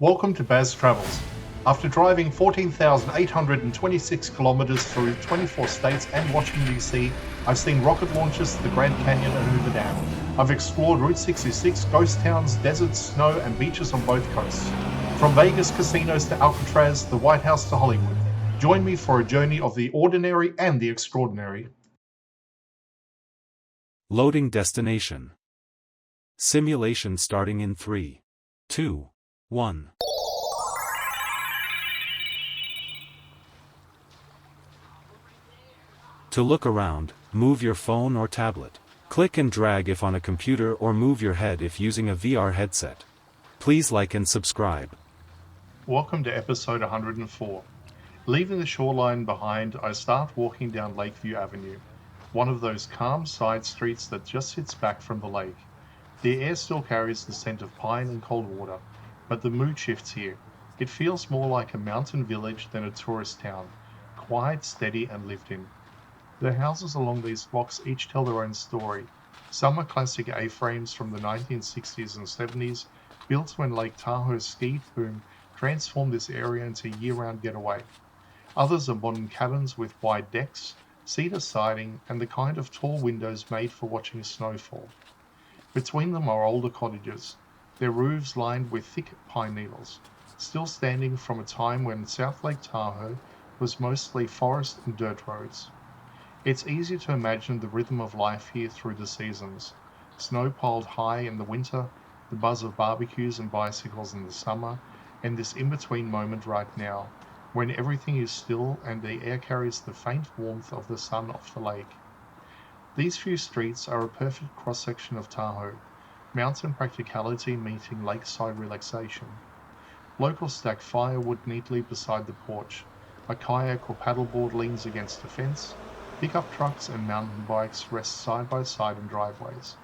Welcome to Baz Travels. After driving 14,826 kilometers through 24 states and Washington, D.C., I've seen rocket launches to the Grand Canyon and Hoover Dam. I've explored Route 66, ghost towns, deserts, snow, and beaches on both coasts. From Vegas casinos to Alcatraz, the White House to Hollywood. Join me for a journey of the ordinary and the extraordinary. Loading destination. Simulation starting in 3, 2, 1. To look around, move your phone or tablet. Click and drag if on a computer or move your head if using a VR headset. Please like and subscribe. Welcome to episode 104. Leaving the shoreline behind, I start walking down Lakeview Avenue, one of those calm side streets that just sits back from the lake. The air still carries the scent of pine and cold water, but the mood shifts here. It feels more like a mountain village than a tourist town, quiet, steady, and lived in. The houses along these blocks each tell their own story. Some are classic A-frames from the 1960s and 70s, built when Lake Tahoe's ski boom transformed this area into a year-round getaway. Others are modern cabins with wide decks, cedar siding, and the kind of tall windows made for watching snowfall. Between them are older cottages, their roofs lined with thick pine needles, still standing from a time when South Lake Tahoe was mostly forest and dirt roads. It's easy to imagine the rhythm of life here through the seasons. Snow piled high in the winter, the buzz of barbecues and bicycles in the summer, and this in-between moment right now, when everything is still and the air carries the faint warmth of the sun off the lake. These few streets are a perfect cross-section of Tahoe, mountain practicality meeting lakeside relaxation. Locals stack firewood neatly beside the porch. A kayak or paddleboard leans against a fence. Pickup trucks and mountain bikes rest side by side in driveways.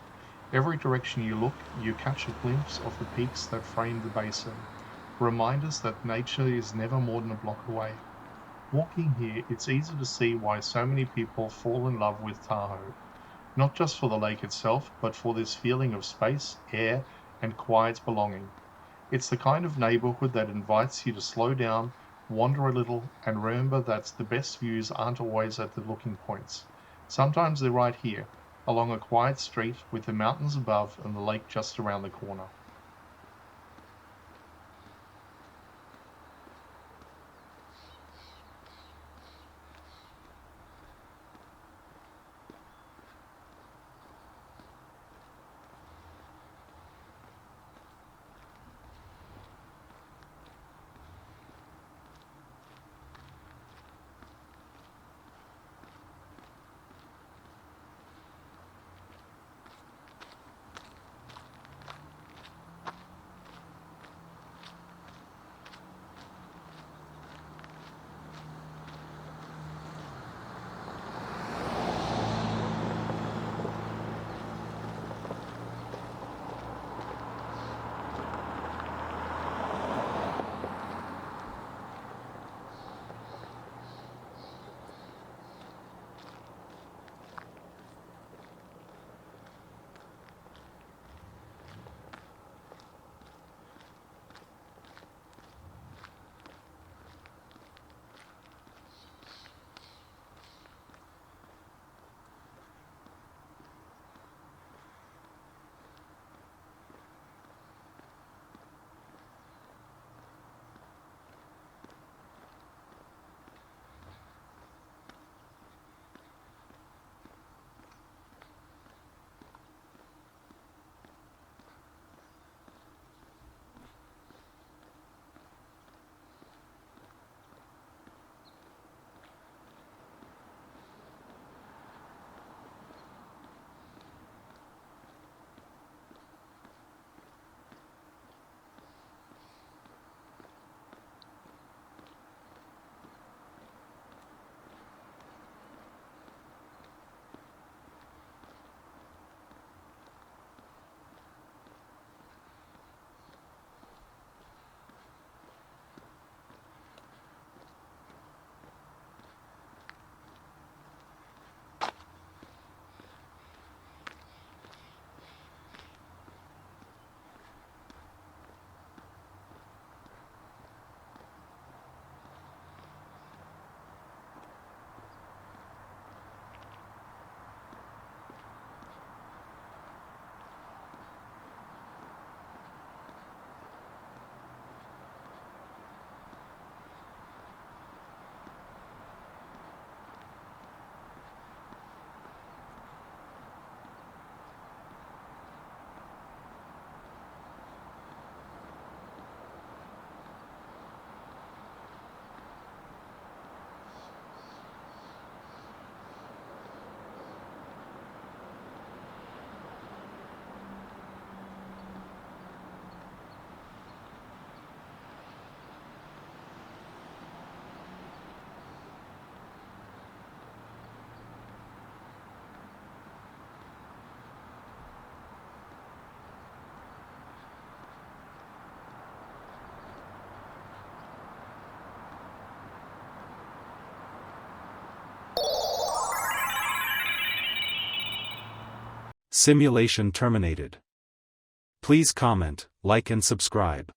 Every direction you look, you catch a glimpse of the peaks that frame the basin, reminders that nature is never more than a block away. Walking here, it's easy to see why so many people fall in love with Tahoe, not just for the lake itself, but for this feeling of space, air, and quiet belonging. It's the kind of neighborhood that invites you to slow down, wander a little, and remember that the best views aren't always at the looking points. Sometimes they're right here, along a quiet street with the mountains above and the lake just around the corner. Simulation terminated. Please comment, like and subscribe.